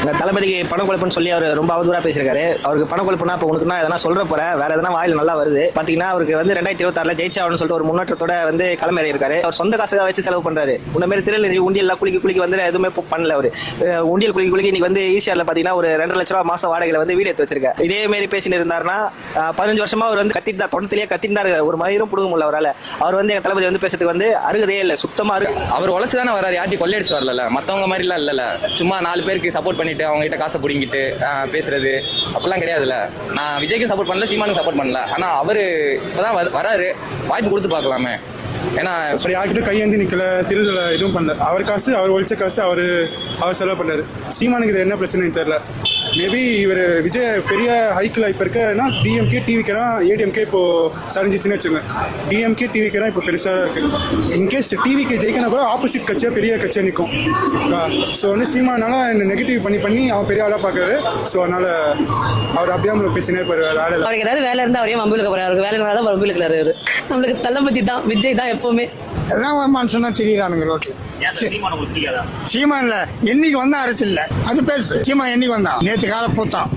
தளபதிக்கு பண கொலைப்புன்னு சொல்லி அவர் ரொம்ப அவதூறா பேசியிருக்காரு. அவருக்கு பண கொலைப்புனா இப்போ உனக்கு எதனா சொல்ற போற வேற எதனா வாயில் நல்லா வருது பாத்தீங்கன்னா, அவருக்கு 2026 ஜெயிச்சாவன்னு சொல்லிட்டு ஒரு முன்னேற்றத்தோட களமிறி இருக்காரு. அவர் சொந்த காசை வச்சு செலவு பண்றாரு. உன்ன மாதிரி திருநெல்வேலி உண்டியல் குளிக்கு எதுவுமே பண்ணல. அவரு உண்டியல் குளிக்கு இன்னைக்கு ஈசிஆர்ல பாத்தீங்கன்னா ஒரு 2.5 லட்ச ரூபாய் மாசம் வாடகையில வீடு எடுத்து வச்சிருக்காரு. இதே மாதிரி பேசிட்டு இருந்தாருன்னா 15 வருஷமா அவர் கத்திட்டு தொடர்ச்சிலேயே கத்திட்டாரு. ஒரு மயிரும் புடுங்க முடியல அவரால். அவர் எங்க தளபதி பேசுறதுக்கு அருகதே இல்ல, சுத்தமா அவர் உழைச்சுதானே வர்றாரு, யார்ட்டி கொள்ளையடிச்சு வரல. மத்தவங்க மாதிரி எல்லாம் இல்ல. சும்மா 4 பேருக்கு சப்போர்ட் பண்ணிட்டு அவங்க கிட்ட காசை பிடிங்கிட்டு பேசுறது அப்படிலாம் கிடையாதுல்ல. நான் விஜய்க்கு சப்போர்ட் பண்ணல, சீமானுக்கு சப்போர்ட் பண்ணல. ஆனா அவரு இப்பதான் வராரு, வாய்ப்பு கொடுத்து பார்க்கலாமே. ஏன்னா யார்கிட்ட கையேந்தி நிக்கல, திருடல, எதுவும் பண்ணல. அவர் காசு, அவர் ஒழிச்ச காசு அவர் செலவு பண்ணாரு. சீமானுக்கு இது என்ன பிரச்சனைன்னு தெரியல. மேபி இவர் விஜய் பெரிய ஹைக்கில் இப்போ இருக்கனா டிஎம்கே டிவிக்கெல்லாம் ஏடிஎம்கே இப்போ சரிஞ்சிச்சுன்னு வச்சுங்க. டிஎம்கே டிவிக்கெல்லாம் இப்போ பெருசாக இருக்கு. இன்கேஸ் டிவிக்கு ஜெயிக்கனா கூட ஆப்போசிட் கட்சியாக பெரிய கட்சியாக நிற்கும். ஸோ சீமானால இந்த நெகட்டிவ் பண்ணி அவன் பெரிய ஆளாக பார்க்குறாரு. ஸோ அதனால அவர் அப்படியே நம்மளுக்கு பேசினே இருப்பாரு. அவருக்கு ஏதாவது வேலை இருந்தால் அவரே வம்புலுக்கு போறாரு. அவருக்கு வேலை இருந்தால் வம்புலுக்குறாரு. நம்மளுக்கு தளபதி தான், விஜய் தான் எப்பவுமே. எல்லாம் மனுஷனா தெரியுறானுங்க ரோட்ல. சீமான்ல என்னைக்கு வந்தா அரசியல் அது பேசு. சீமா என்னைக்கு வந்தான்? நேற்று கால போத்தான்.